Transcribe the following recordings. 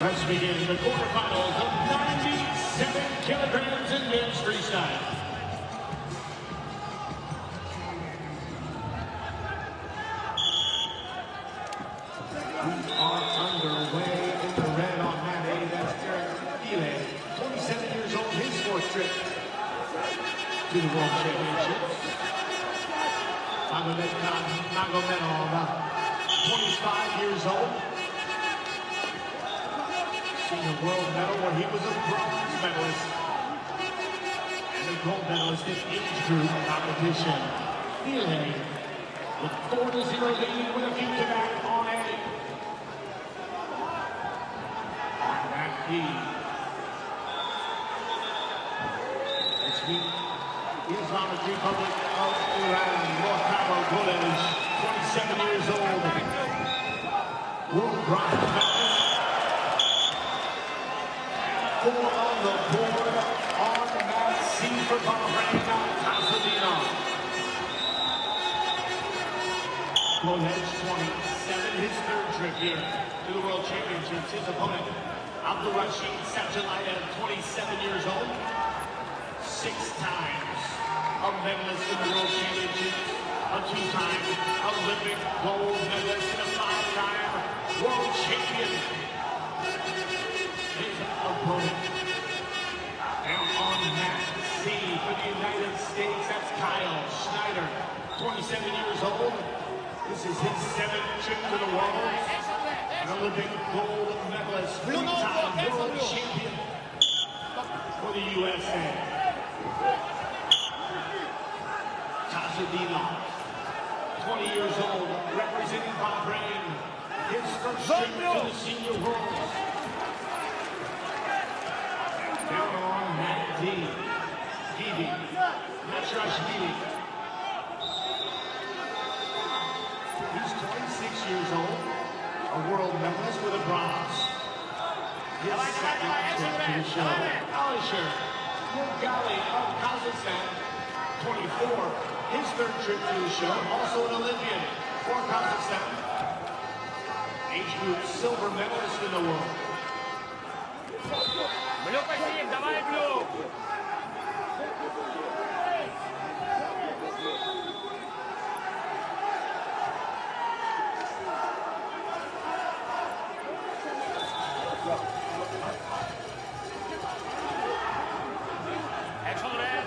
Let's begin the quarterfinals of 97 kilograms in men's freestyle. We are underway in the red on mat A. That's Eric File, 27 years old, his fourth trip to the World Championships. Magomedov, 25 years old. Senior world medal where he was a bronze medalist and a gold medalist in age group competition. File with 4-0 lead with a few to back on A. Mat B. This week, Islamic Republic of Iran, Mortaro Golej, 27 years old, world bronze medalist. Four on the board on mat C for Bahrain, Tasadinov. Golej, 27, his third trip here to the World Championships. His opponent, Abdulrashid Sadulayev, 27 years old. 6 times a medalist in the World Championships, a 2-time Olympic gold medalist, and a 5-time world champion. His opponent. Now on mat C for the United States, that's Kyle Schneider, 27 years old. This is his 7th trip to the world. An Olympic gold medalist, 3-time world champion for the USA. Tasadinov, 20 years old, representing Bahrain. His first trip to the senior worlds. Down on mat D, Gidi Nasrashvili. He's 26 years old, a world medalist with a bronze. His second trip to the show. Alisher Murgali of Kazakhstan, 24. His third trip to the show, also an Olympian for Kazakhstan. Age group silver medalist in the world. Блю посидим, давай, Блю! Action red!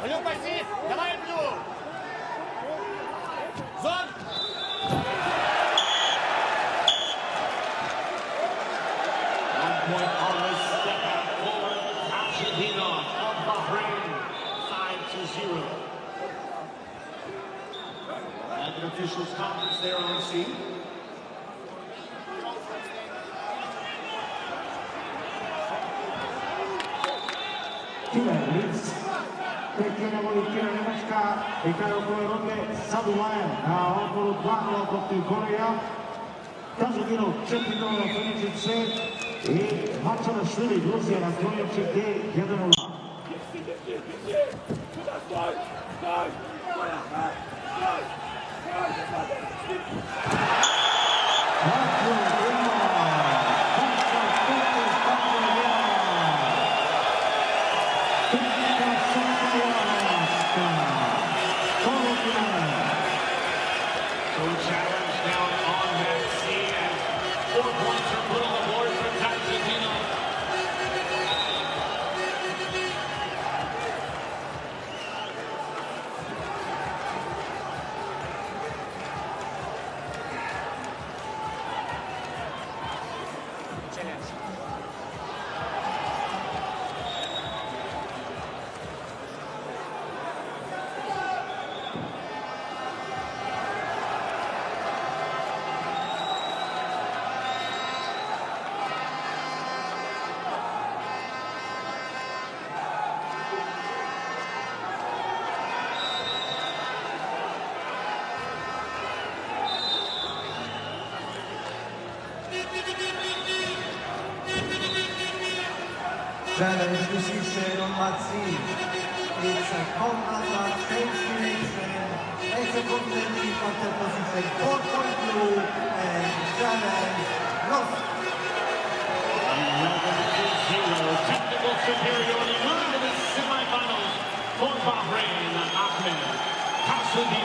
Блю пассив! Давай, Блю! Зон! One point on the step out forward, Tasadinov of Bahrain, 5-0. At the officials' conference there on C. Pěkně volitě Německa, vypadá okolo ronde Sadulayev na okolo 2 proti Korea. Tasadinov četvrtou na konečí 3 i Marcelašvili Gruzija na konečí D1-0. So challenge down on mat C as 4 points are put on the board for Tasadinov. Challenge, this is on Matsi. It's a combat at 10 minutes and it's a completely contest position 4.2 and challenge lost. 11-0. Technical superiority moving to the semifinals for Bahrain. Ahmed Kasudi.